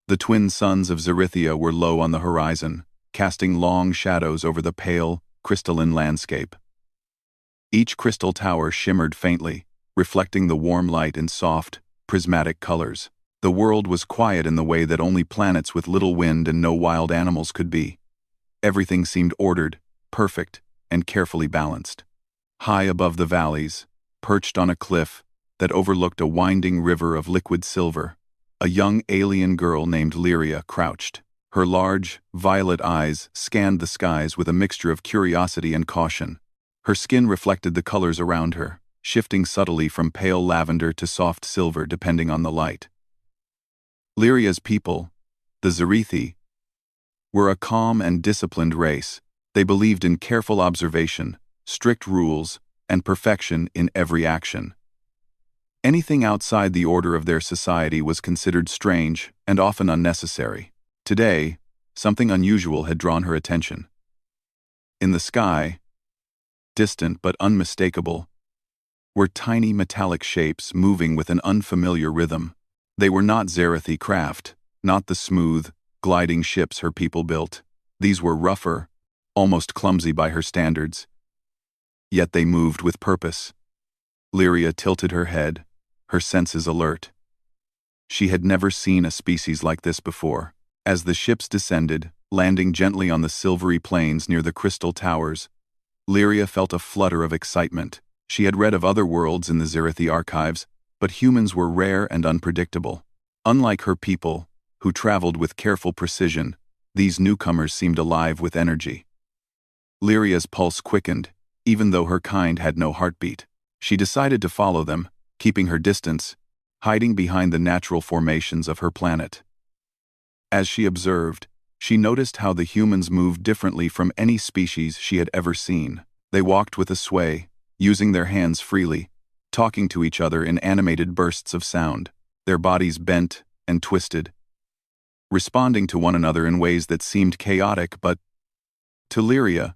The twin suns of Zerithia were low on the horizon, casting long shadows over the pale, crystalline landscape. Each crystal tower shimmered faintly, reflecting the warm light in soft, prismatic colors. The world was quiet in the way that only planets with little wind and no wild animals could be. Everything seemed ordered, perfect, and carefully balanced. High above the valleys, perched on a cliff that overlooked a winding river of liquid silver, a young alien girl named Lyria crouched. Her large, violet eyes scanned the skies with a mixture of curiosity and caution. Her skin reflected the colors around her, shifting subtly from pale lavender to soft silver depending on the light. Lyria's people, the Zerithi, were a calm and disciplined race. They believed in careful observation, strict rules, and perfection in every action. Anything outside the order of their society was considered strange and often unnecessary. Today, something unusual had drawn her attention. In the sky, distant but unmistakable, were tiny metallic shapes moving with an unfamiliar rhythm. They were not Zerithi craft, not the smooth, gliding ships her people built. These were rougher, almost clumsy by her standards. Yet they moved with purpose. Lyria tilted her head, her senses alert. She had never seen a species like this before. As the ships descended, landing gently on the silvery plains near the crystal towers, Lyria felt a flutter of excitement. She had read of other worlds in the Zerithi archives, but humans were rare and unpredictable. Unlike her people, who traveled with careful precision, these newcomers seemed alive with energy. Lyria's pulse quickened, even though her kind had no heartbeat. She decided to follow them, keeping her distance, hiding behind the natural formations of her planet. As she observed, she noticed how the humans moved differently from any species she had ever seen. They walked with a sway, using their hands freely, talking to each other in animated bursts of sound, their bodies bent and twisted, responding to one another in ways that seemed chaotic but, to Lyria,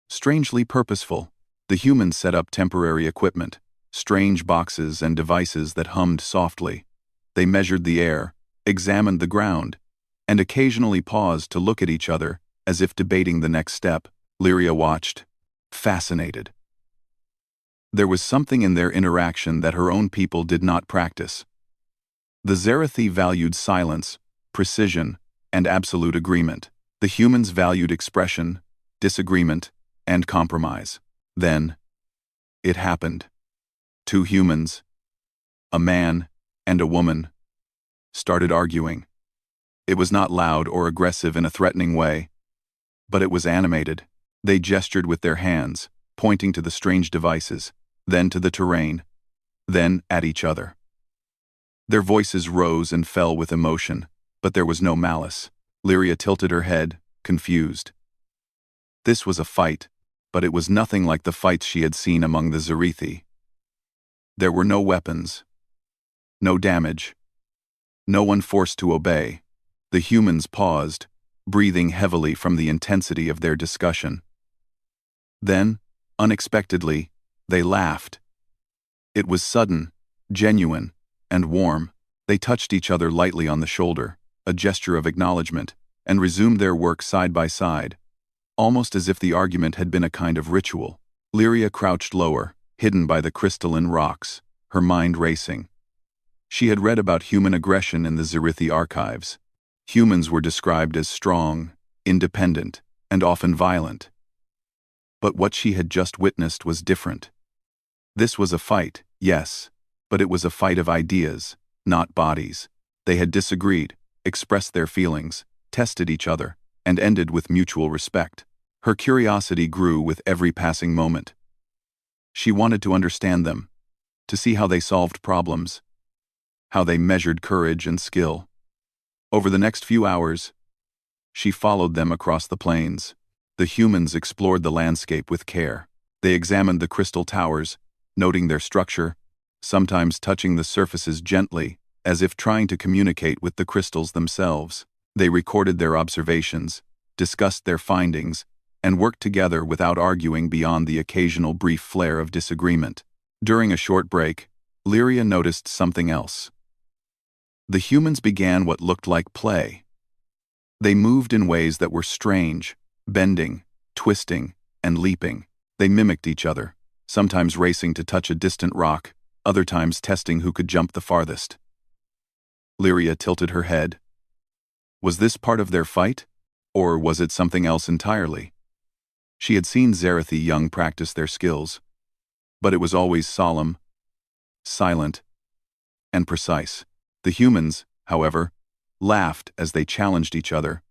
strangely purposeful. The humans set up temporary equipment, strange boxes and devices that hummed softly. They measured the air, examined the ground, and occasionally paused to look at each other as if debating the next step. Lyria watched, fascinated. There was something in their interaction that her own people did not practice. The Zerithi valued silence, precision, and absolute agreement. The humans valued expression, disagreement, and compromise. Then, it happened. Two humans, a man and a woman, started arguing. It was not loud or aggressive in a threatening way, but it was animated. They gestured with their hands, pointing to the strange devices, then to the terrain, then at each other. Their voices rose and fell with emotion, but there was no malice. Lyria tilted her head, confused. This was a fight, but it was nothing like the fights she had seen among the Zerithi. There were no weapons, no damage, no one forced to obey. The humans paused, breathing heavily from the intensity of their discussion. Then, unexpectedly, they laughed. It was sudden, genuine, and warm. They touched each other lightly on the shoulder, a gesture of acknowledgement, and resumed their work side by side, almost as if the argument had been a kind of ritual. Lyria crouched lower, hidden by the crystalline rocks, her mind racing. She had read about human aggression in the Zerithi archives. Humans were described as strong, independent, and often violent. But what she had just witnessed was different. This was a fight, yes, but it was a fight of ideas, not bodies. They had disagreed, expressed their feelings, tested each other, and ended with mutual respect. Her curiosity grew with every passing moment. She wanted to understand them, to see how they solved problems, how they measured courage and skill. Over the next few hours, she followed them across the plains. The humans explored the landscape with care. They examined the crystal towers, noting their structure, sometimes touching the surfaces gently, as if trying to communicate with the crystals themselves. They recorded their observations, discussed their findings, and worked together without arguing beyond the occasional brief flare of disagreement. During a short break, Lyria noticed something else. The humans began what looked like play. They moved in ways that were strange, bending, twisting, and leaping. They mimicked each other, sometimes racing to touch a distant rock, other times testing who could jump the farthest. Lyria tilted her head. Was this part of their fight, or was it something else entirely? She had seen Zarathi young practice their skills, but it was always solemn, silent, and precise. The humans, however, laughed as they challenged each other,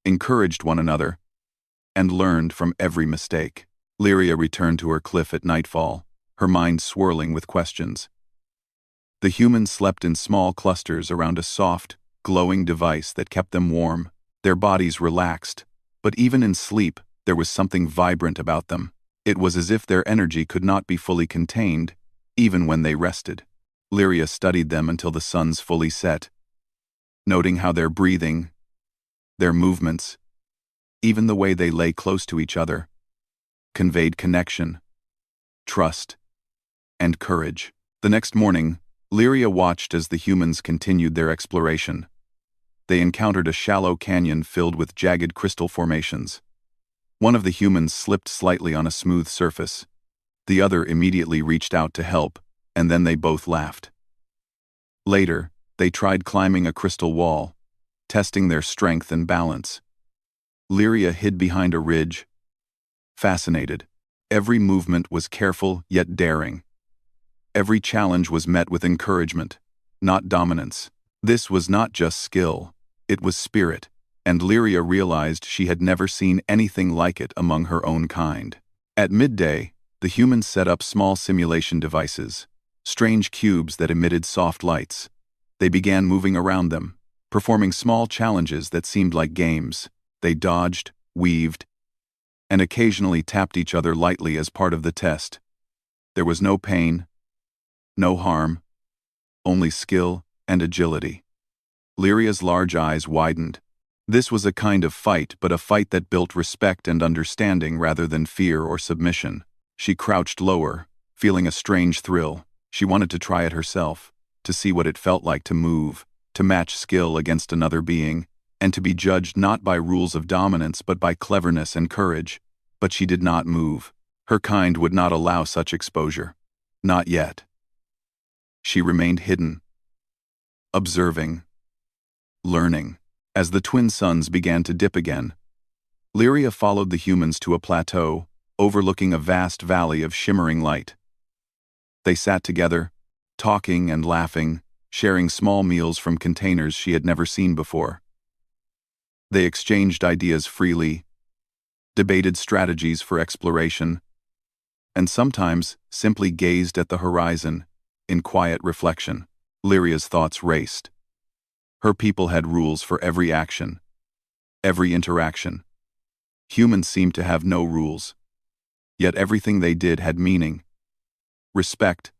encouraged one another, and learned from every mistake. Lyria returned to her cliff at nightfall, her mind swirling with questions. The humans slept in small clusters around a soft, glowing device that kept them warm. Their bodies relaxed, but even in sleep, there was something vibrant about them. It was as if their energy could not be fully contained, even when they rested. Lyria studied them until the suns fully set, noting how their breathing, their movements, even the way they lay close to each other, conveyed connection, trust, and courage. The next morning, Lyria watched as the humans continued their exploration. They encountered a shallow canyon filled with jagged crystal formations. One of the humans slipped slightly on a smooth surface. The other immediately reached out to help, and then they both laughed. Later, they tried climbing a crystal wall, testing their strength and balance. Lyria hid behind a ridge, fascinated. Every movement was careful yet daring. Every challenge was met with encouragement, not dominance. This was not just skill, it was spirit, and Lyria realized she had never seen anything like it among her own kind. At midday, the humans set up small simulation devices, strange cubes that emitted soft lights. They began moving around them, performing small challenges that seemed like games. They dodged, weaved, and occasionally tapped each other lightly as part of the test. There was no pain, no harm, only skill and agility. Lyria's large eyes widened. This was a kind of fight, but a fight that built respect and understanding rather than fear or submission. She crouched lower, feeling a strange thrill. She wanted to try it herself, to see what it felt like to move, to match skill against another being, and to be judged not by rules of dominance but by cleverness and courage. But she did not move. Her kind would not allow such exposure. Not yet. She remained hidden, observing, learning. As the twin suns began to dip again, Lyria followed the humans to a plateau, overlooking a vast valley of shimmering light. They sat together, talking and laughing, sharing small meals from containers she had never seen before. They exchanged ideas freely, debated strategies for exploration, and sometimes simply gazed at the horizon in quiet reflection. Lyria's thoughts raced. Her people had rules for every action, every interaction. Humans seemed to have no rules, yet everything they did had meaning, respect,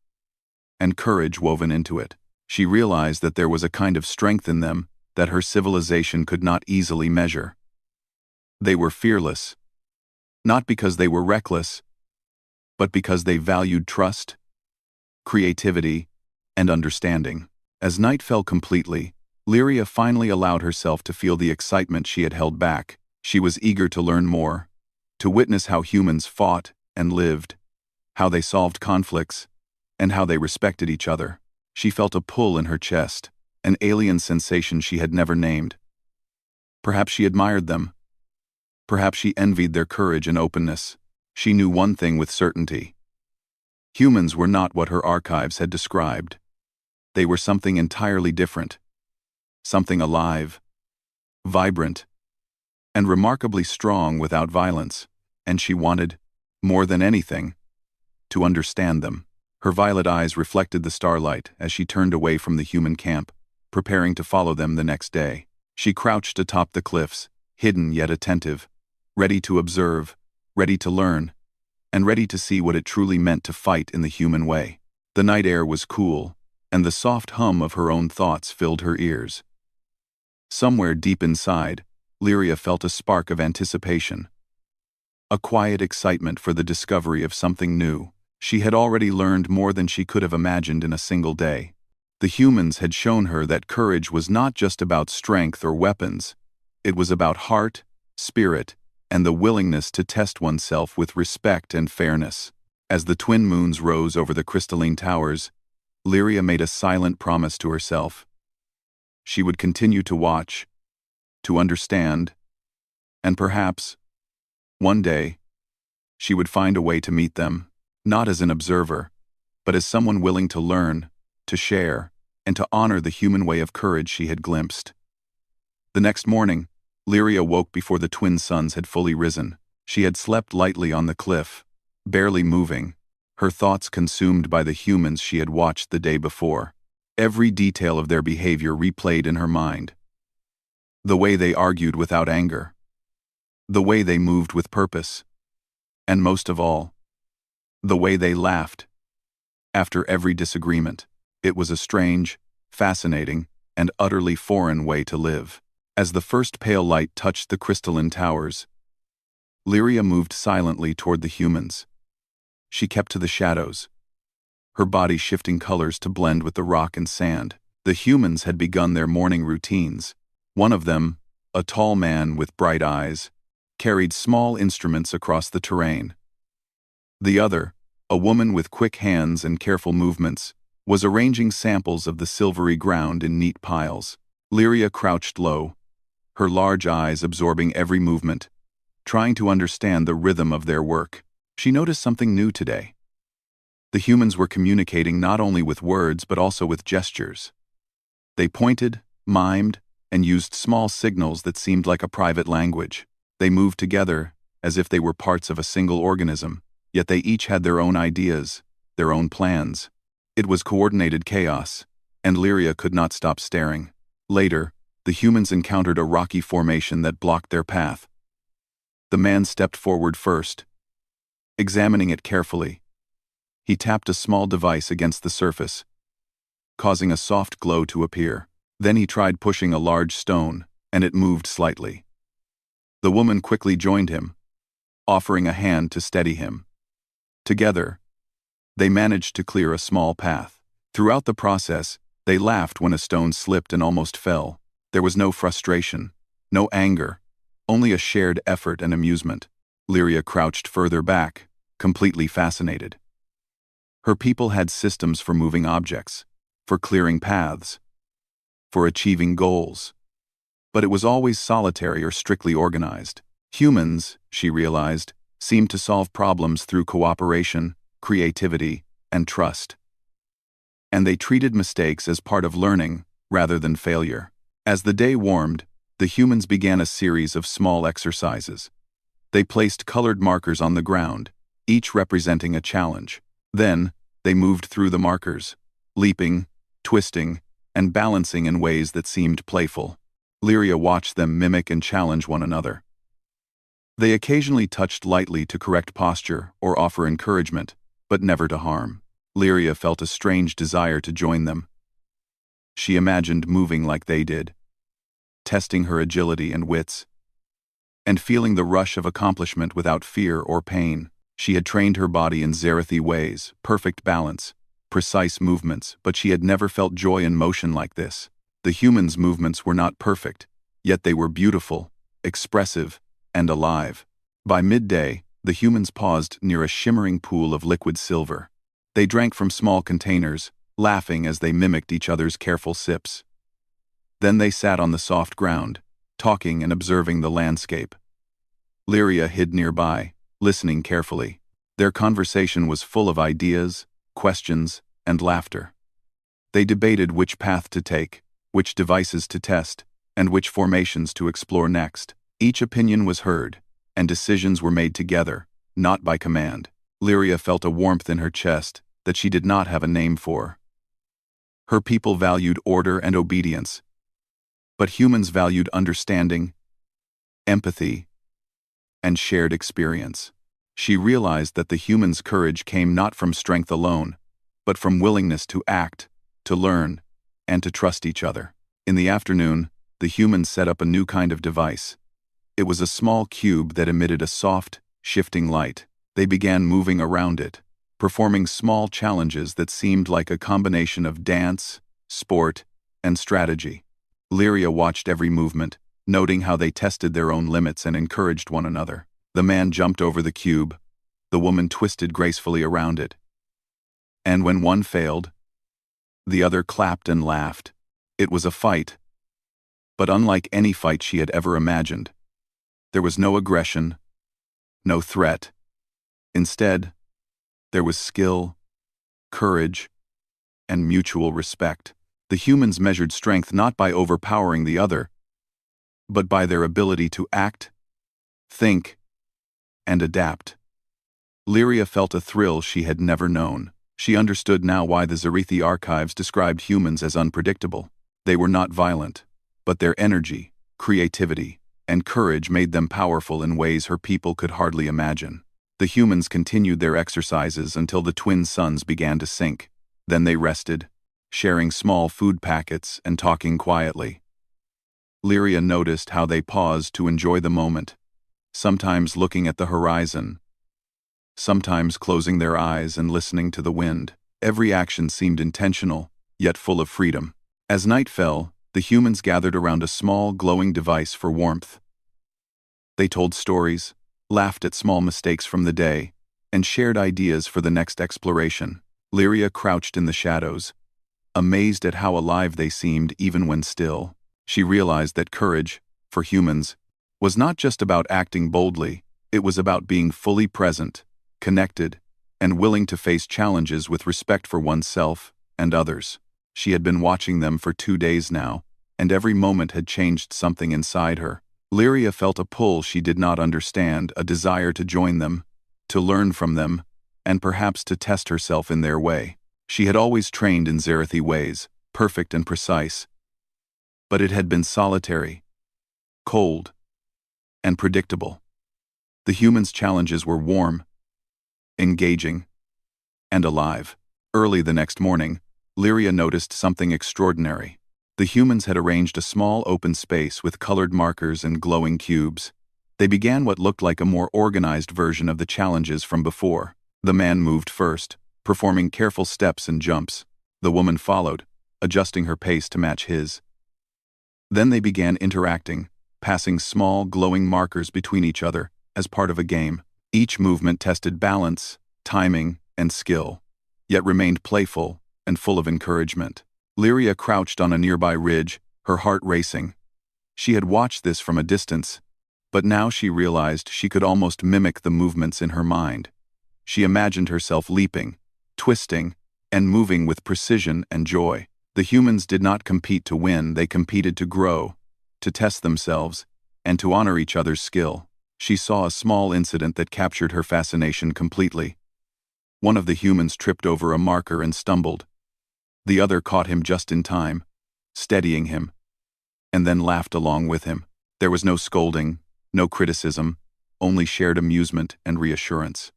and courage woven into it. She realized that there was a kind of strength in them that her civilization could not easily measure. They were fearless, not because they were reckless, but because they valued trust, creativity, and understanding. As night fell completely, Lyria finally allowed herself to feel the excitement she had held back. She was eager to learn more, to witness how humans fought and lived, how they solved conflicts, and how they respected each other. She felt a pull in her chest, an alien sensation she had never named. Perhaps she admired them. Perhaps she envied their courage and openness. She knew one thing with certainty. Humans were not what her archives had described. They were something entirely different. Something alive, vibrant, and remarkably strong without violence, and she wanted, more than anything, to understand them. Her violet eyes reflected the starlight as she turned away from the human camp, preparing to follow them the next day. She crouched atop the cliffs, hidden yet attentive, ready to observe, ready to learn, and ready to see what it truly meant to fight in the human way. The night air was cool, and the soft hum of her own thoughts filled her ears. Somewhere deep inside, Lyria felt a spark of anticipation. A quiet excitement for the discovery of something new. She had already learned more than she could have imagined in a single day. The humans had shown her that courage was not just about strength or weapons. It was about heart, spirit, and the willingness to test oneself with respect and fairness. As the twin moons rose over the crystalline towers, Lyria made a silent promise to herself. She would continue to watch, to understand, and perhaps, one day, she would find a way to meet them, not as an observer, but as someone willing to learn, to share, and to honor the human way of courage she had glimpsed. The next morning, Lyria woke before the twin suns had fully risen. She had slept lightly on the cliff, barely moving, her thoughts consumed by the humans she had watched the day before. Every detail of their behavior replayed in her mind. The way they argued without anger. The way they moved with purpose. And most of all, the way they laughed. After every disagreement, it was a strange, fascinating, and utterly foreign way to live. As the first pale light touched the crystalline towers, Lyria moved silently toward the humans. She kept to the shadows, her body shifting colors to blend with the rock and sand. The humans had begun their morning routines. One of them, a tall man with bright eyes, carried small instruments across the terrain. The other, a woman with quick hands and careful movements, was arranging samples of the silvery ground in neat piles. Lyria crouched low, her large eyes absorbing every movement, trying to understand the rhythm of their work. She noticed something new today. The humans were communicating not only with words but also with gestures. They pointed, mimed, and used small signals that seemed like a private language. They moved together, as if they were parts of a single organism, yet they each had their own ideas, their own plans. It was coordinated chaos, and Lyria could not stop staring. Later, the humans encountered a rocky formation that blocked their path. The man stepped forward first, examining it carefully. He tapped a small device against the surface, causing a soft glow to appear. Then he tried pushing a large stone, and it moved slightly. The woman quickly joined him, offering a hand to steady him. Together, they managed to clear a small path. Throughout the process, they laughed when a stone slipped and almost fell. There was no frustration, no anger, only a shared effort and amusement. Lyria crouched further back, completely fascinated. Her people had systems for moving objects, for clearing paths, for achieving goals. But it was always solitary or strictly organized. Humans, she realized, seemed to solve problems through cooperation, creativity, and trust. And they treated mistakes as part of learning, rather than failure. As the day warmed, the humans began a series of small exercises. They placed colored markers on the ground, each representing a challenge. Then, they moved through the markers, leaping, twisting, and balancing in ways that seemed playful. Lyria watched them mimic and challenge one another. They occasionally touched lightly to correct posture or offer encouragement, but never to harm. Lyria felt a strange desire to join them. She imagined moving like they did, testing her agility and wits, and feeling the rush of accomplishment without fear or pain. She had trained her body in Zarathi ways, perfect balance, precise movements, but she had never felt joy in motion like this. The humans' movements were not perfect, yet they were beautiful, expressive, and alive. By midday, the humans paused near a shimmering pool of liquid silver. They drank from small containers, laughing as they mimicked each other's careful sips. Then they sat on the soft ground, talking and observing the landscape. Lyria hid nearby, listening carefully. Their conversation was full of ideas, questions, and laughter. They debated which path to take, which devices to test, and which formations to explore next. Each opinion was heard, and decisions were made together, not by command. Lyria felt a warmth in her chest that she did not have a name for. Her people valued order and obedience, but humans valued understanding, empathy, and shared experience. She realized that the humans' courage came not from strength alone, but from willingness to act, to learn, and to trust each other. In the afternoon, the humans set up a new kind of device. It was a small cube that emitted a soft, shifting light. They began moving around it, performing small challenges that seemed like a combination of dance, sport, and strategy. Lyria watched every movement, noting how they tested their own limits and encouraged one another. The man jumped over the cube, the woman twisted gracefully around it. And when one failed, the other clapped and laughed. It was a fight, but unlike any fight she had ever imagined. There was no aggression, no threat. Instead, there was skill, courage, and mutual respect. The humans measured strength not by overpowering the other, but by their ability to act, think, and adapt. Lyria felt a thrill she had never known. She understood now why the Zarithi archives described humans as unpredictable. They were not violent, but their energy, creativity, and courage made them powerful in ways her people could hardly imagine. The humans continued their exercises until the twin suns began to sink. Then they rested, sharing small food packets and talking quietly. Lyria noticed how they paused to enjoy the moment, sometimes looking at the horizon, sometimes closing their eyes and listening to the wind. Every action seemed intentional, yet full of freedom. As night fell, the humans gathered around a small, glowing device for warmth. They told stories, laughed at small mistakes from the day, and shared ideas for the next exploration. Lyria crouched in the shadows, amazed at how alive they seemed even when still. She realized that courage, for humans, was not just about acting boldly, it was about being fully present, connected, and willing to face challenges with respect for oneself and others. She had been watching them for 2 days now, and every moment had changed something inside her. Lyria felt a pull she did not understand, a desire to join them, to learn from them, and perhaps to test herself in their way. She had always trained in Zarithi ways, perfect and precise, but it had been solitary, cold, and predictable. The humans' challenges were warm, engaging, and alive. Early the next morning, Lyria noticed something extraordinary. The humans had arranged a small open space with colored markers and glowing cubes. They began what looked like a more organized version of the challenges from before. The man moved first, performing careful steps and jumps. The woman followed, adjusting her pace to match his. Then they began interacting, passing small, glowing markers between each other as part of a game. Each movement tested balance, timing, and skill, yet remained playful and full of encouragement. Lyria crouched on a nearby ridge, her heart racing. She had watched this from a distance, but now she realized she could almost mimic the movements in her mind. She imagined herself leaping, twisting, and moving with precision and joy. The humans did not compete to win, they competed to grow, to test themselves, and to honor each other's skill. She saw a small incident that captured her fascination completely. One of the humans tripped over a marker and stumbled. The other caught him just in time, steadying him, and then laughed along with him. There was no scolding, no criticism, only shared amusement and reassurance.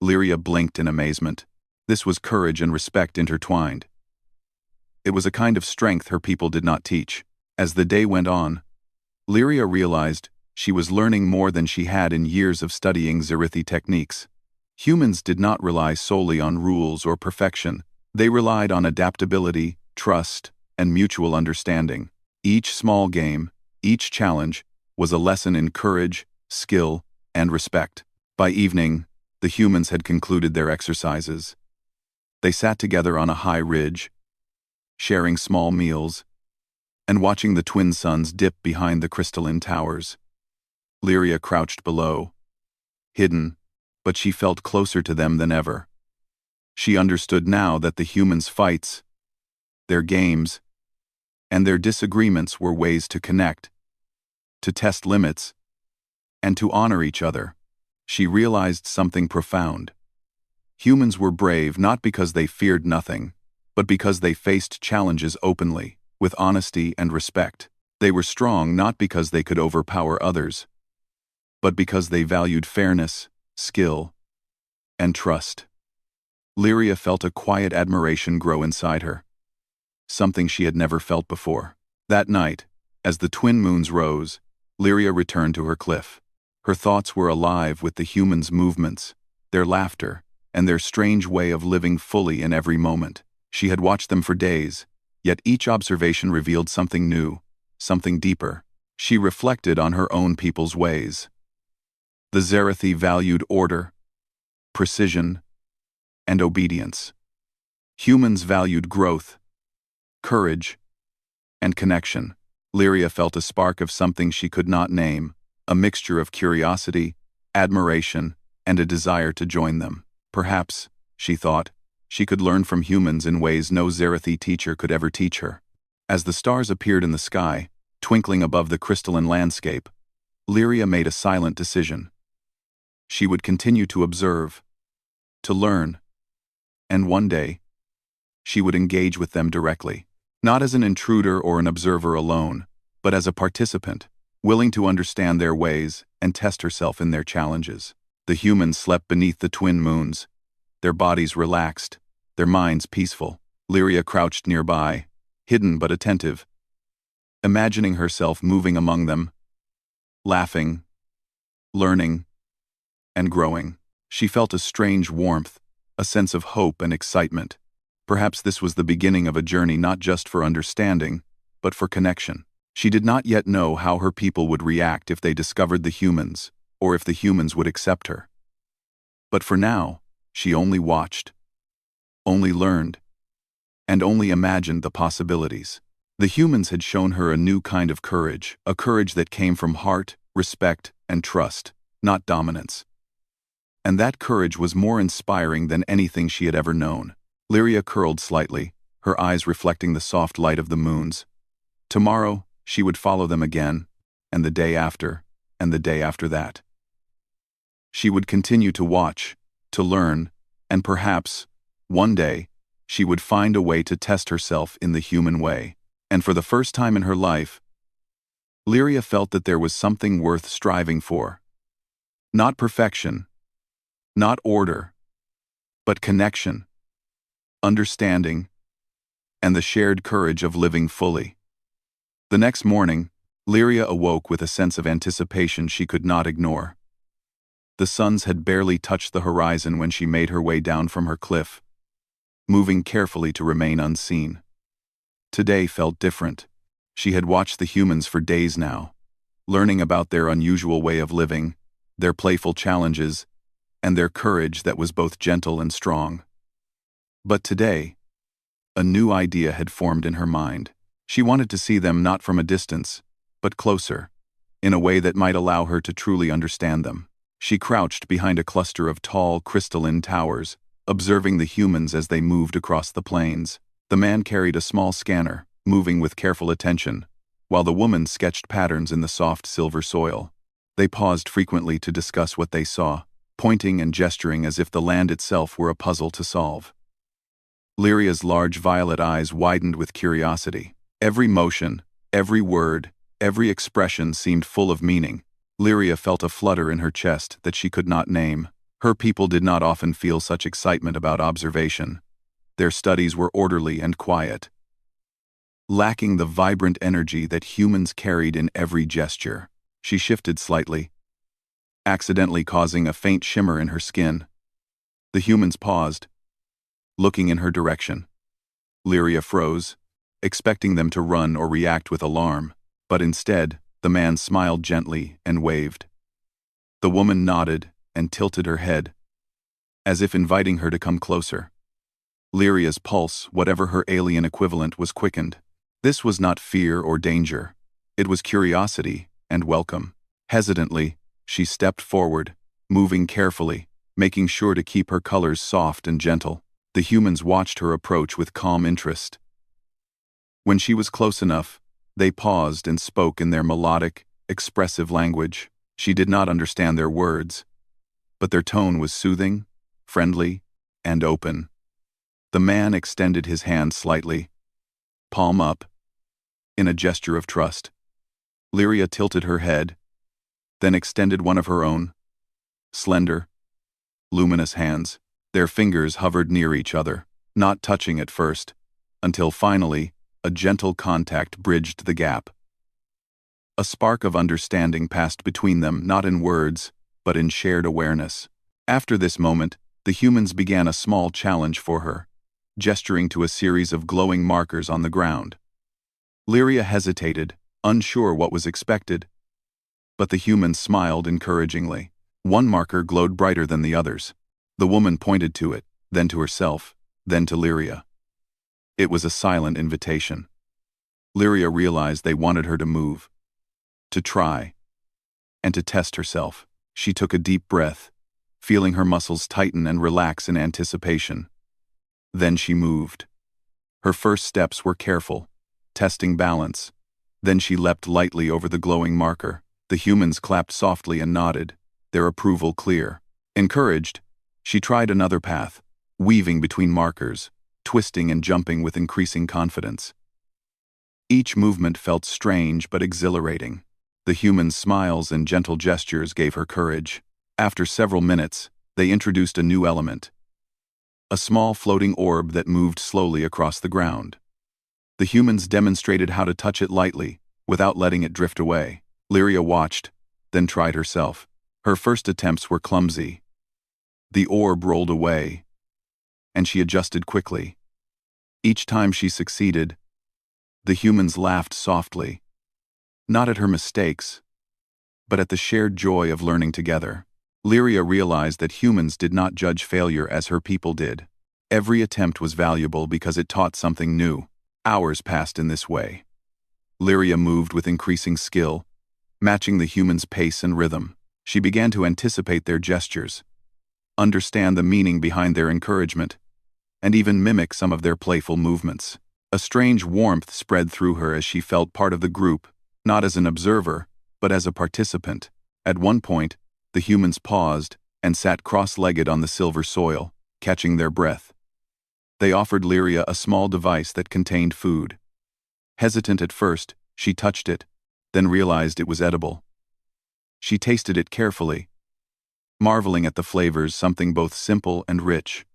Lyria blinked in amazement. This was courage and respect intertwined. It was a kind of strength her people did not teach. As the day went on, Lyria realized she was learning more than she had in years of studying Zarithi techniques. Humans did not rely solely on rules or perfection. They relied on adaptability, trust, and mutual understanding. Each small game, each challenge, was a lesson in courage, skill, and respect. By evening, the humans had concluded their exercises. They sat together on a high ridge, sharing small meals, and watching the twin suns dip behind the crystalline towers. Lyria crouched below, hidden, but she felt closer to them than ever. She understood now that the humans' fights, their games, and their disagreements were ways to connect, to test limits, and to honor each other. She realized something profound. Humans were brave not because they feared nothing, but because they faced challenges openly, with honesty and respect. They were strong not because they could overpower others, but because they valued fairness, skill, and trust. Lyria felt a quiet admiration grow inside her, something she had never felt before. That night, as the twin moons rose, Lyria returned to her cliff. Her thoughts were alive with the humans' movements, their laughter, and their strange way of living fully in every moment. She had watched them for days, Yet each observation revealed something new, something deeper. She reflected on her own people's ways. The Zerathi valued order, precision, and obedience. Humans valued growth, courage, and connection. Lyria felt a spark of something she could not name, a mixture of curiosity, admiration, and a desire to join them. Perhaps, she thought, she could learn from humans in ways no Zerathi teacher could ever teach her. As the stars appeared in the sky, twinkling above the crystalline landscape, Lyria made a silent decision. She would continue to observe, to learn, and one day, she would engage with them directly, not as an intruder or an observer alone, but as a participant, willing to understand their ways and test herself in their challenges. The humans slept beneath the twin moons, their bodies relaxed, their minds peaceful. Lyria crouched nearby, hidden but attentive, imagining herself moving among them, laughing, learning, and growing. She felt a strange warmth, a sense of hope and excitement. Perhaps this was the beginning of a journey not just for understanding, but for connection. She did not yet know how her people would react if they discovered the humans, or if the humans would accept her. But for now, she only watched, only learned, and only imagined the possibilities. The humans had shown her a new kind of courage, a courage that came from heart, respect, and trust, not dominance. And that courage was more inspiring than anything she had ever known. Lyria curled slightly, her eyes reflecting the soft light of the moons. Tomorrow, she would follow them again, and the day after, and the day after that. She would continue to watch, to learn, and perhaps, one day, she would find a way to test herself in the human way. And for the first time in her life, Lyria felt that there was something worth striving for. Not perfection, not order, but connection, understanding, and the shared courage of living fully. The next morning, Lyria awoke with a sense of anticipation she could not ignore. The suns had barely touched the horizon when she made her way down from her cliff, moving carefully to remain unseen. Today felt different. She had watched the humans for days now, learning about their unusual way of living, their playful challenges, and their courage that was both gentle and strong. But today, a new idea had formed in her mind. She wanted to see them not from a distance, but closer, in a way that might allow her to truly understand them. She crouched behind a cluster of tall, crystalline towers, observing the humans as they moved across the plains. The man carried a small scanner, moving with careful attention, while the woman sketched patterns in the soft silver soil. They paused frequently to discuss what they saw, pointing and gesturing as if the land itself were a puzzle to solve. Lyria's large violet eyes widened with curiosity. Every motion, every word, every expression seemed full of meaning. Lyria felt a flutter in her chest that she could not name. Her people did not often feel such excitement about observation. Their studies were orderly and quiet, lacking the vibrant energy that humans carried in every gesture. She shifted slightly, accidentally causing a faint shimmer in her skin. The humans paused, looking in her direction. Lyria froze, expecting them to run or react with alarm, but instead, the man smiled gently and waved. The woman nodded and tilted her head, as if inviting her to come closer. Lyria's pulse, whatever her alien equivalent, was quickened. This was not fear or danger. It was curiosity and welcome. Hesitantly, she stepped forward, moving carefully, making sure to keep her colors soft and gentle. The humans watched her approach with calm interest. When she was close enough, they paused and spoke in their melodic, expressive language. She did not understand their words, but their tone was soothing, friendly, and open. The man extended his hand slightly, palm up, in a gesture of trust. Lyria tilted her head, then extended one of her own, slender, luminous hands. Their fingers hovered near each other, not touching at first, until finally, a gentle contact bridged the gap. A spark of understanding passed between them, not in words, but in shared awareness. After this moment, the humans began a small challenge for her. gesturing to a series of glowing markers on the ground. Lyria hesitated, unsure what was expected. But the humans smiled encouragingly. One marker glowed brighter than the others. The woman pointed to it, then to herself, then to Lyria. It was a silent invitation. Lyria realized they wanted her to move, to try, and to test herself. She took a deep breath, feeling her muscles tighten and relax in anticipation. Then she moved. Her first steps were careful, testing balance. Then she leapt lightly over the glowing marker. The humans clapped softly and nodded, their approval clear. Encouraged, she tried another path, weaving between markers, twisting and jumping with increasing confidence. Each movement felt strange but exhilarating. The humans' smiles and gentle gestures gave her courage. After several minutes, they introduced a new element. A small floating orb that moved slowly across the ground. The humans demonstrated how to touch it lightly, without letting it drift away. Lyria watched, then tried herself. Her first attempts were clumsy. The orb rolled away, and she adjusted quickly. Each time she succeeded, the humans laughed softly. Not at her mistakes, but at the shared joy of learning together. Lyria realized that humans did not judge failure as her people did. Every attempt was valuable because it taught something new. Hours passed in this way. Lyria moved with increasing skill, matching the humans' pace and rhythm. She began to anticipate their gestures, understand the meaning behind their encouragement, and even mimic some of their playful movements. A strange warmth spread through her as she felt part of the group, not as an observer, but as a participant. At one point, the humans paused and sat cross-legged on the silver soil, catching their breath. They offered Lyria a small device that contained food. Hesitant at first, she touched it, then realized it was edible. She tasted it carefully, marveling at the flavors, something both simple and rich.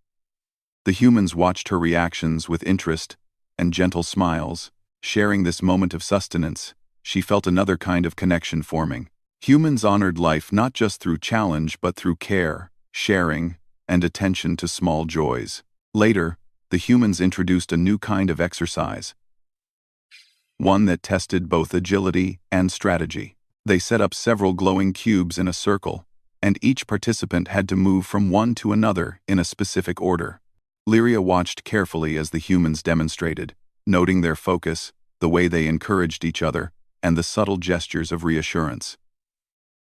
The humans watched her reactions with interest and gentle smiles. Sharing this moment of sustenance, she felt another kind of connection forming. Humans honored life not just through challenge but through care, sharing, and attention to small joys. Later, the humans introduced a new kind of exercise, one that tested both agility and strategy. They set up several glowing cubes in a circle, and each participant had to move from one to another in a specific order. Lyria watched carefully as the humans demonstrated, noting their focus, the way they encouraged each other, and the subtle gestures of reassurance.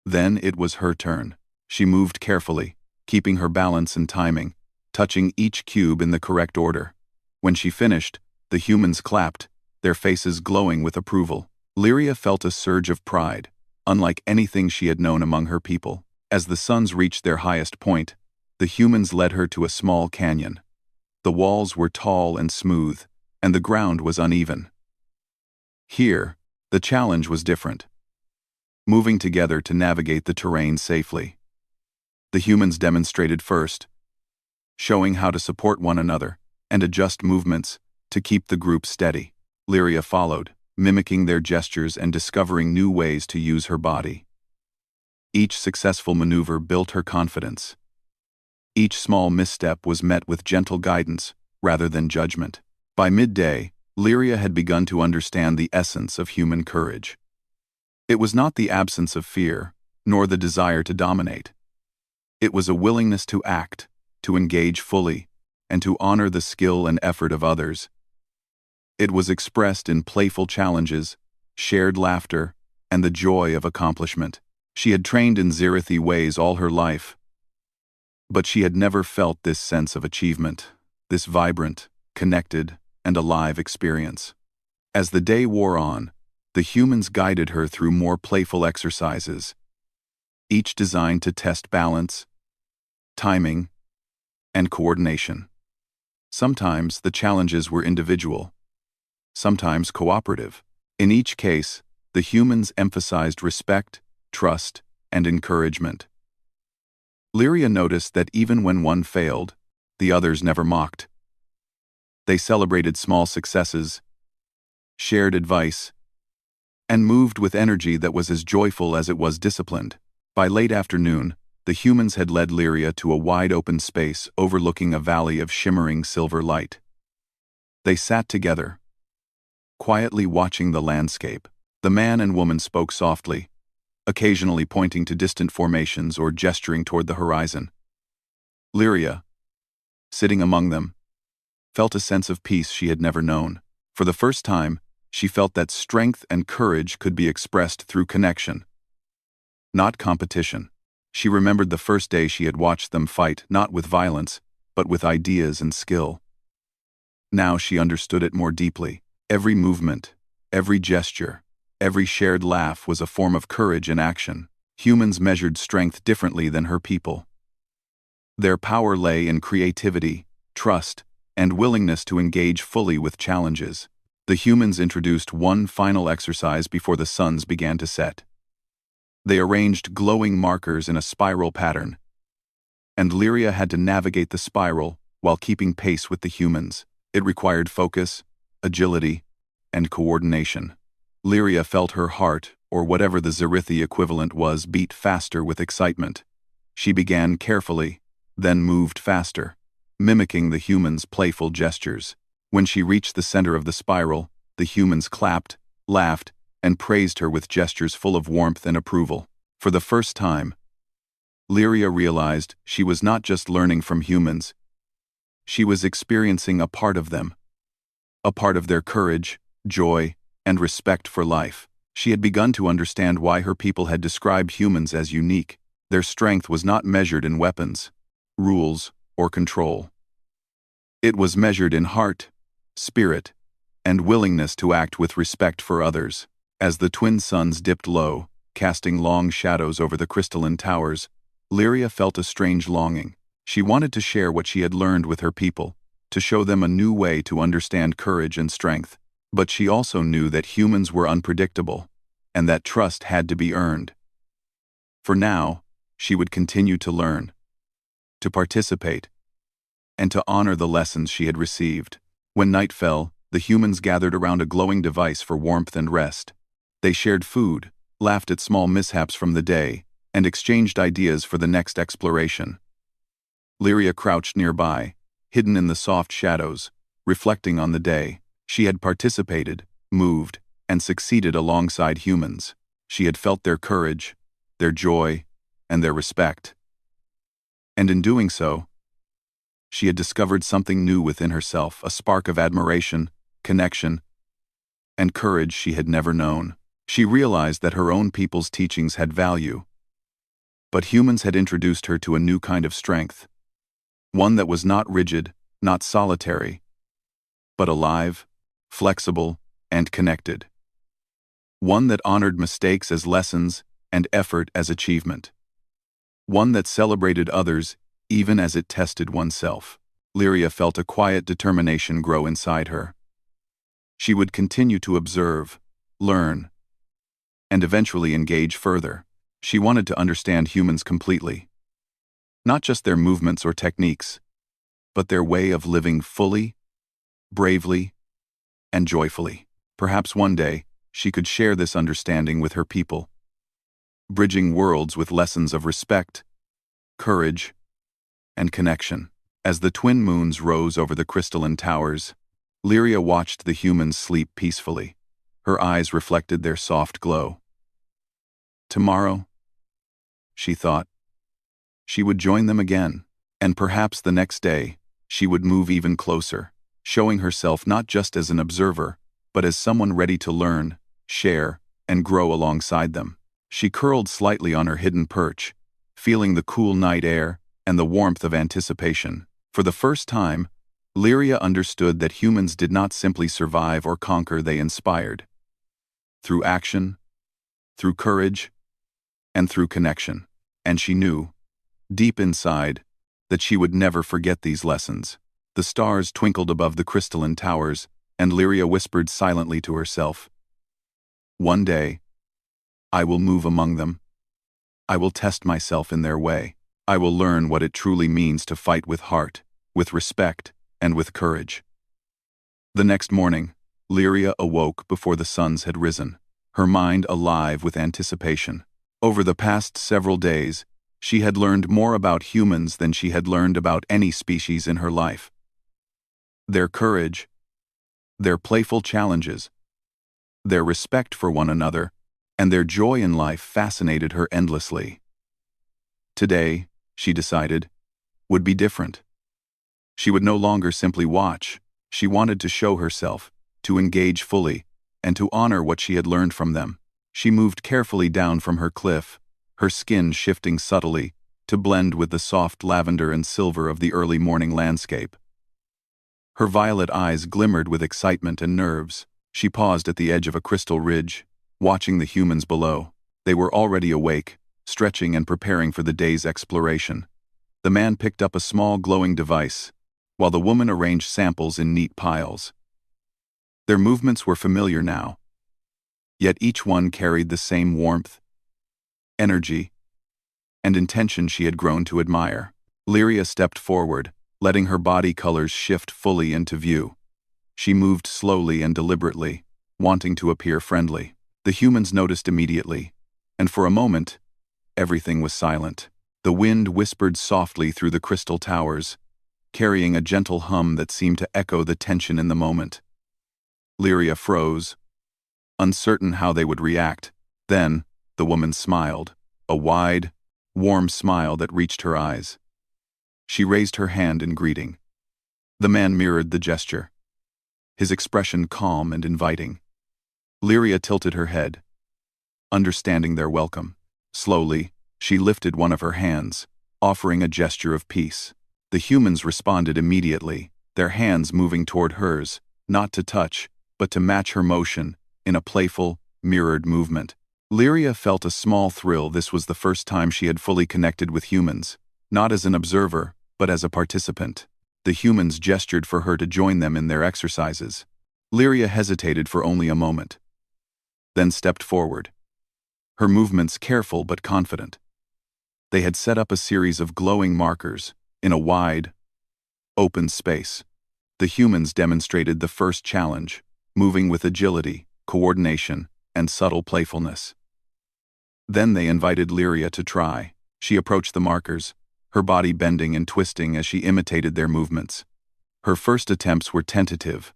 Then it was her turn. She moved carefully, keeping her balance and timing, touching each cube in the correct order. When she finished, the humans clapped, their faces glowing with approval. Lyria felt a surge of pride, unlike anything she had known among her people. As the suns reached their highest point, the humans led her to a small canyon. The walls were tall and smooth, and the ground was uneven. Here, the challenge was different. Moving together to navigate the terrain safely. The humans demonstrated first, showing how to support one another and adjust movements to keep the group steady. Lyria followed, mimicking their gestures and discovering new ways to use her body. Each successful maneuver built her confidence. Each small misstep was met with gentle guidance rather than judgment. By midday, Lyria had begun to understand the essence of human courage. It was not the absence of fear, nor the desire to dominate. It was a willingness to act, to engage fully, and to honor the skill and effort of others. It was expressed in playful challenges, shared laughter, and the joy of accomplishment. She had trained in Xerithi ways all her life, but she had never felt this sense of achievement, this vibrant, connected, and alive experience. As the day wore on, the humans guided her through more playful exercises, each designed to test balance, timing, and coordination. Sometimes the challenges were individual, sometimes cooperative. In each case, the humans emphasized respect, trust, and encouragement. Lyria noticed that even when one failed, the others never mocked. They celebrated small successes, shared advice, and moved with energy that was as joyful as it was disciplined. By late afternoon, the humans had led Lyria to a wide-open space overlooking a valley of shimmering silver light. They sat together, quietly watching the landscape. The man and woman spoke softly, occasionally pointing to distant formations or gesturing toward the horizon. Lyria, sitting among them, felt a sense of peace she had never known. For the first time, she felt that strength and courage could be expressed through connection, not competition. She remembered the first day she had watched them fight, not with violence, but with ideas and skill. Now she understood it more deeply. Every movement, every gesture, every shared laugh was a form of courage in action. Humans measured strength differently than her people. Their power lay in creativity, trust, and willingness to engage fully with challenges. The humans introduced one final exercise before the suns began to set. They arranged glowing markers in a spiral pattern, and Lyria had to navigate the spiral while keeping pace with the humans. It required focus, agility, and coordination. Lyria felt her heart, or whatever the Zarithi equivalent was, beat faster with excitement. She began carefully, then moved faster, mimicking the humans' playful gestures. When she reached the center of the spiral, the humans clapped, laughed, and praised her with gestures full of warmth and approval. For the first time, Lyria realized she was not just learning from humans. She was experiencing a part of them, a part of their courage, joy, and respect for life. She had begun to understand why her people had described humans as unique. Their strength was not measured in weapons, rules, or control. It was measured in heart, spirit, and willingness to act with respect for others. As the twin suns dipped low, casting long shadows over the crystalline towers, Lyria felt a strange longing. She wanted to share what she had learned with her people, to show them a new way to understand courage and strength. But she also knew that humans were unpredictable, and that trust had to be earned. For now, she would continue to learn, to participate, and to honor the lessons she had received. When night fell, the humans gathered around a glowing device for warmth and rest. They shared food, laughed at small mishaps from the day, and exchanged ideas for the next exploration. Lyria crouched nearby, hidden in the soft shadows, reflecting on the day. She had participated, moved, and succeeded alongside humans. She had felt their courage, their joy, and their respect. And in doing so, she had discovered something new within herself, a spark of admiration, connection, and courage she had never known. She realized that her own people's teachings had value, but humans had introduced her to a new kind of strength, one that was not rigid, not solitary, but alive, flexible, and connected. One that honored mistakes as lessons and effort as achievement. One that celebrated others even as it tested oneself. Lyria felt a quiet determination grow inside her. She would continue to observe, learn, and eventually engage further. She wanted to understand humans completely. Not just their movements or techniques, but their way of living fully, bravely, and joyfully. Perhaps one day, she could share this understanding with her people, bridging worlds with lessons of respect, courage, and connection. As the twin moons rose over the crystalline towers, Lyria watched the humans sleep peacefully. Her eyes reflected their soft glow. Tomorrow, she thought, she would join them again, and perhaps the next day, she would move even closer, showing herself not just as an observer, but as someone ready to learn, share, and grow alongside them. She curled slightly on her hidden perch, feeling the cool night air and the warmth of anticipation. For the first time, Lyria understood that humans did not simply survive or conquer, they inspired. Through action, through courage, and through connection. And she knew, deep inside, that she would never forget these lessons. The stars twinkled above the crystalline towers, and Lyria whispered silently to herself, "One day, I will move among them. I will test myself in their way. I will learn what it truly means to fight with heart, with respect, and with courage." The next morning, Lyria awoke before the suns had risen, her mind alive with anticipation. Over the past several days, she had learned more about humans than she had learned about any species in her life. Their courage, their playful challenges, their respect for one another, and their joy in life fascinated her endlessly. Today, she decided, would be different. She would no longer simply watch. She wanted to show herself, to engage fully, and to honor what she had learned from them. She moved carefully down from her cliff, her skin shifting subtly to blend with the soft lavender and silver of the early morning landscape. Her violet eyes glimmered with excitement and nerves. She paused at the edge of a crystal ridge, watching the humans below. They were already awake, stretching and preparing for the day's exploration. The man picked up a small glowing device, while the woman arranged samples in neat piles. Their movements were familiar now, yet each one carried the same warmth, energy, and intention she had grown to admire. Lyria stepped forward, letting her body colors shift fully into view. She moved slowly and deliberately, wanting to appear friendly. The humans noticed immediately, and for a moment, everything was silent. The wind whispered softly through the crystal towers, carrying a gentle hum that seemed to echo the tension in the moment. Lyria froze, uncertain how they would react. Then, the woman smiled, a wide, warm smile that reached her eyes. She raised her hand in greeting. The man mirrored the gesture, his expression calm and inviting. Lyria tilted her head, understanding their welcome. Slowly, she lifted one of her hands, offering a gesture of peace. The humans responded immediately, their hands moving toward hers, not to touch, but to match her motion, in a playful, mirrored movement. Lyria felt a small thrill. This was the first time she had fully connected with humans, not as an observer, but as a participant. The humans gestured for her to join them in their exercises. Lyria hesitated for only a moment, then stepped forward, her movements careful but confident. They had set up a series of glowing markers in a wide, open space. The humans demonstrated the first challenge, moving with agility, coordination, and subtle playfulness. Then they invited Lyria to try. She approached the markers, her body bending and twisting as she imitated their movements. Her first attempts were tentative,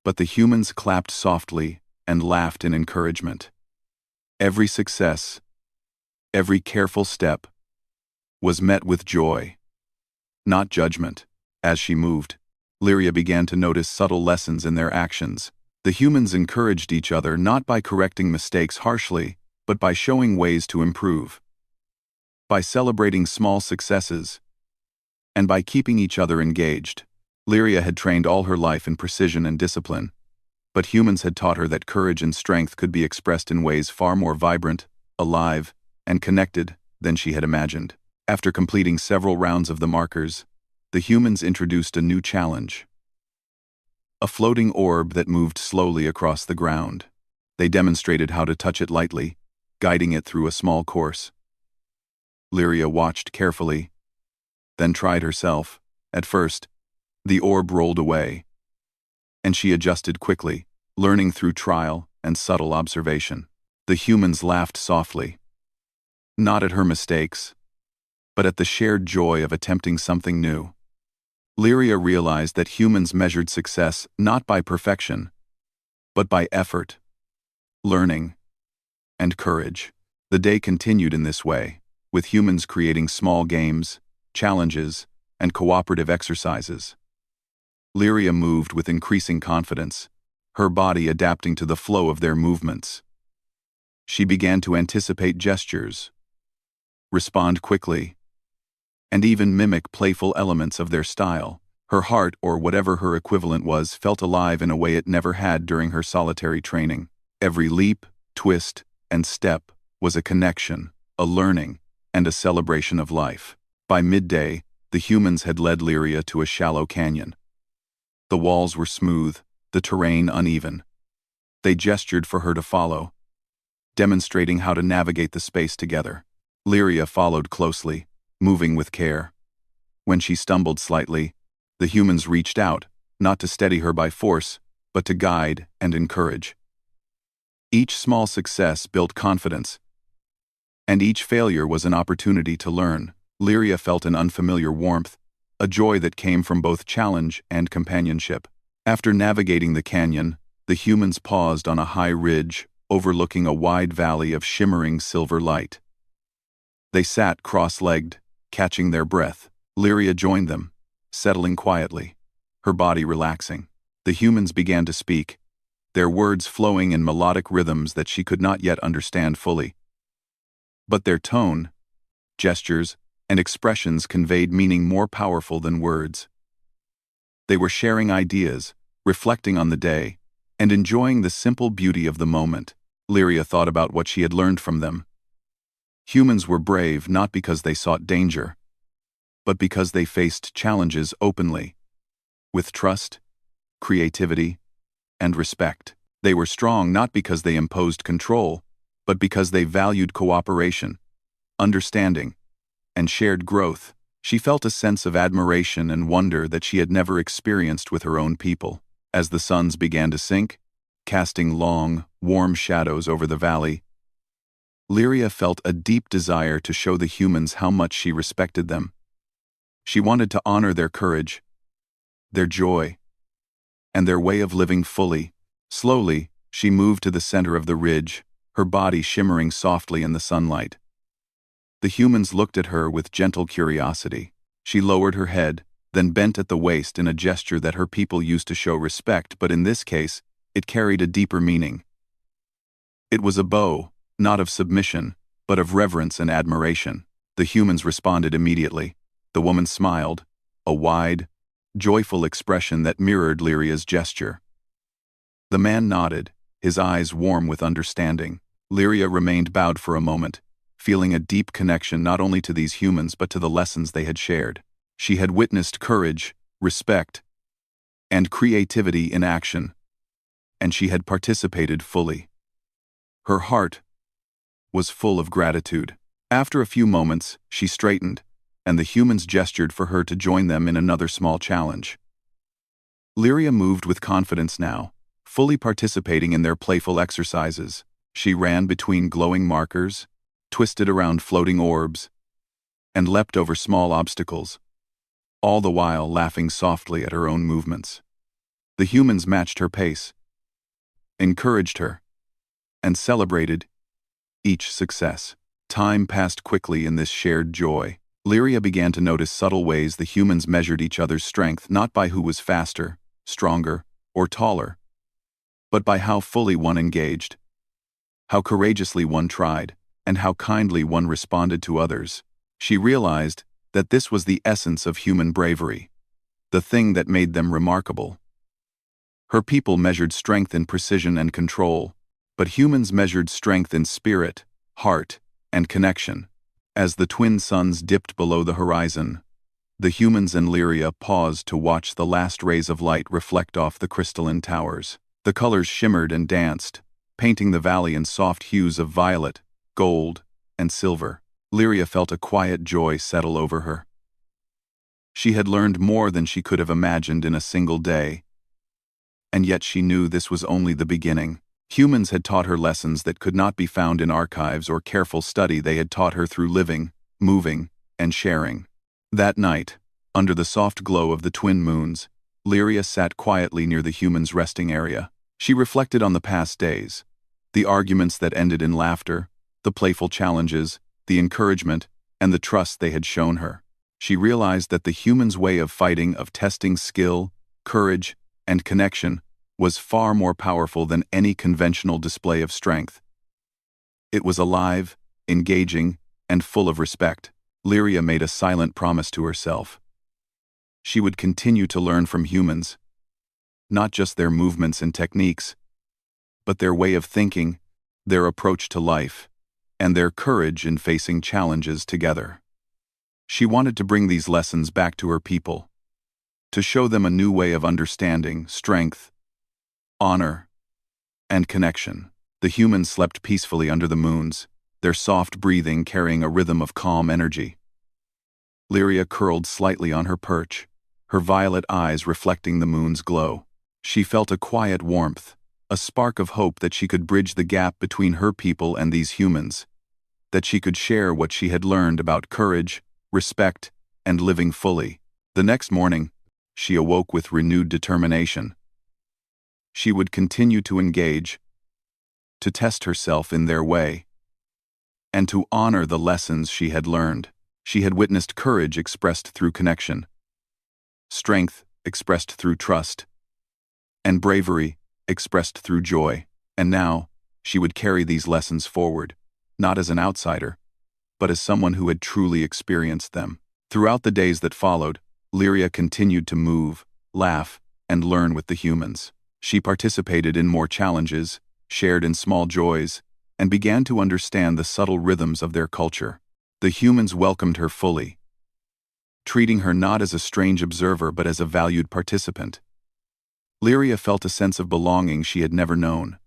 but the humans clapped softly and laughed in encouragement. Every success, every careful step, was met with joy, not judgment. As she moved, Lyria began to notice subtle lessons in their actions. The humans encouraged each other not by correcting mistakes harshly, but by showing ways to improve, by celebrating small successes, and by keeping each other engaged. Lyria had trained all her life in precision and discipline, but humans had taught her that courage and strength could be expressed in ways far more vibrant, alive, and connected than she had imagined. After completing several rounds of the markers, the humans introduced a new challenge. A floating orb that moved slowly across the ground. They demonstrated how to touch it lightly, guiding it through a small course. Lyria watched carefully, then tried herself. At first, the orb rolled away, and she adjusted quickly, learning through trial and subtle observation. The humans laughed softly, not at her mistakes, but at the shared joy of attempting something new. Lyria realized that humans measured success not by perfection, but by effort, learning, and courage. The day continued in this way, with humans creating small games, challenges, and cooperative exercises. Lyria moved with increasing confidence, her body adapting to the flow of their movements. She began to anticipate gestures, respond quickly, and even mimic playful elements of their style. Her heart, or whatever her equivalent was, felt alive in a way it never had during her solitary training. Every leap, twist, and step was a connection, a learning, and a celebration of life. By midday, the humans had led Lyria to a shallow canyon. The walls were smooth, the terrain uneven. They gestured for her to follow, demonstrating how to navigate the space together. Lyria followed closely, moving with care. When she stumbled slightly, the humans reached out, not to steady her by force, but to guide and encourage. Each small success built confidence, and each failure was an opportunity to learn. Lyria felt an unfamiliar warmth, a joy that came from both challenge and companionship. After navigating the canyon, the humans paused on a high ridge overlooking a wide valley of shimmering silver light. They sat cross-legged, catching their breath. Lyria joined them, settling quietly, her body relaxing. The humans began to speak, their words flowing in melodic rhythms that she could not yet understand fully. But their tone, gestures, and expressions conveyed meaning more powerful than words. They were sharing ideas, reflecting on the day, and enjoying the simple beauty of the moment. Lyria thought about what she had learned from them. Humans were brave not because they sought danger, but because they faced challenges openly, with trust, creativity, and respect. They were strong not because they imposed control, but because they valued cooperation, understanding, and shared growth. She felt a sense of admiration and wonder that she had never experienced with her own people. As the suns began to sink, casting long, warm shadows over the valley, Lyria felt a deep desire to show the humans how much she respected them. She wanted to honor their courage, their joy, and their way of living fully. Slowly, she moved to the center of the ridge, her body shimmering softly in the sunlight. The humans looked at her with gentle curiosity. She lowered her head, then bent at the waist in a gesture that her people used to show respect, but in this case, it carried a deeper meaning. It was a bow, not of submission, but of reverence and admiration. The humans responded immediately. The woman smiled, a wide, joyful expression that mirrored Lyria's gesture. The man nodded, his eyes warm with understanding. Lyria remained bowed for a moment, feeling a deep connection not only to these humans but to the lessons they had shared. She had witnessed courage, respect, and creativity in action, and she had participated fully. Her heart was full of gratitude. After a few moments, she straightened, and the humans gestured for her to join them in another small challenge. Lyria moved with confidence now, fully participating in their playful exercises. She ran between glowing markers, twisted around floating orbs, and leapt over small obstacles, all the while laughing softly at her own movements. The humans matched her pace, encouraged her, and celebrated each success. Time passed quickly in this shared joy. Lyria began to notice subtle ways the humans measured each other's strength not by who was faster, stronger, or taller, but by how fully one engaged, how courageously one tried, and how kindly one responded to others. She realized that this was the essence of human bravery, the thing that made them remarkable. Her people measured strength in precision and control, but humans measured strength in spirit, heart, and connection. As the twin suns dipped below the horizon, the humans and Lyria paused to watch the last rays of light reflect off the crystalline towers. The colors shimmered and danced, painting the valley in soft hues of violet, gold, and silver. Lyria felt a quiet joy settle over her. She had learned more than she could have imagined in a single day, and yet she knew this was only the beginning. Humans had taught her lessons that could not be found in archives or careful study. They had taught her through living, moving, and sharing. That night, under the soft glow of the twin moons, Lyria sat quietly near the humans' resting area. She reflected on the past days, the arguments that ended in laughter, the playful challenges, the encouragement, and the trust they had shown her. She realized that the humans' way of fighting, of testing skill, courage, and connection, was far more powerful than any conventional display of strength. It was alive, engaging, and full of respect. Lyria made a silent promise to herself. She would continue to learn from humans, not just their movements and techniques, but their way of thinking, their approach to life, and their courage in facing challenges together. She wanted to bring these lessons back to her people, to show them a new way of understanding strength, honor, and connection. The humans slept peacefully under the moons, their soft breathing carrying a rhythm of calm energy. Lyria curled slightly on her perch, her violet eyes reflecting the moon's glow. She felt a quiet warmth, a spark of hope that she could bridge the gap between her people and these humans, that she could share what she had learned about courage, respect, and living fully. The next morning, she awoke with renewed determination. she would continue to engage, to test herself in their way, and to honor the lessons she had learned. She had witnessed courage expressed through connection, strength expressed through trust, and bravery expressed through joy. And now, she would carry these lessons forward, not as an outsider, but as someone who had truly experienced them. Throughout the days that followed, Lyria continued to move, laugh, and learn with the humans. She participated in more challenges, shared in small joys, and began to understand the subtle rhythms of their culture. The humans welcomed her fully, treating her not as a strange observer but as a valued participant. Lyria felt a sense of belonging she had never known,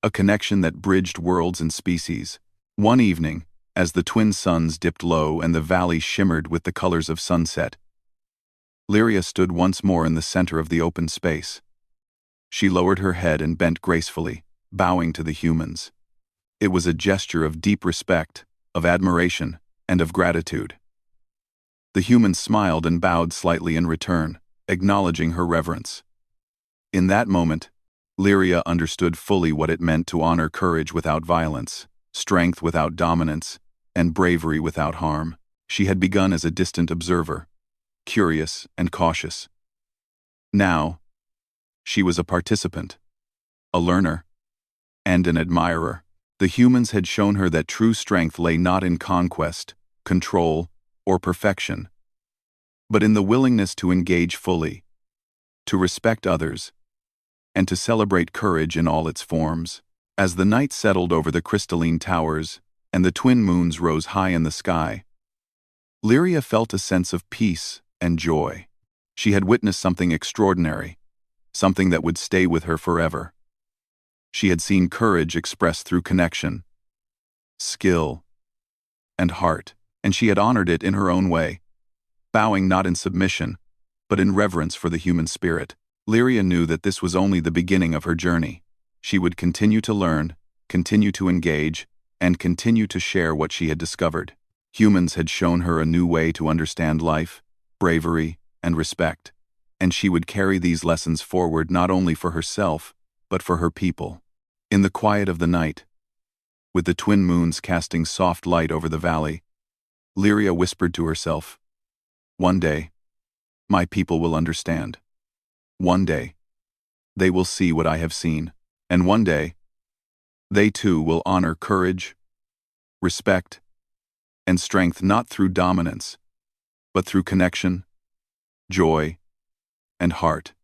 a connection that bridged worlds and species. One evening, as the twin suns dipped low and the valley shimmered with the colors of sunset, Lyria stood once more in the center of the open space. She lowered her head and bent gracefully, bowing to the humans. It was a gesture of deep respect, of admiration, and of gratitude. The humans smiled and bowed slightly in return, acknowledging her reverence. In that moment, Lyria understood fully what it meant to honor courage without violence, strength without dominance, and bravery without harm. She had begun as a distant observer, curious and cautious. Now, she was a participant, a learner, and an admirer. The humans had shown her that true strength lay not in conquest, control, or perfection, but in the willingness to engage fully, to respect others, and to celebrate courage in all its forms. As the night settled over the crystalline towers and the twin moons rose high in the sky, Lyria felt a sense of peace and joy. She had witnessed something extraordinary, something that would stay with her forever. She had seen courage expressed through connection, skill, and heart, and she had honored it in her own way, bowing not in submission, but in reverence for the human spirit. Lyria knew that this was only the beginning of her journey. She would continue to learn, continue to engage, and continue to share what she had discovered. Humans had shown her a new way to understand life, bravery, and respect, and she would carry these lessons forward not only for herself, but for her people. In the quiet of the night, with the twin moons casting soft light over the valley, Lyria whispered to herself, "One day, my people will understand. One day, they will see what I have seen, and one day, they too will honor courage, respect, and strength not through dominance, but through connection, joy, and heart."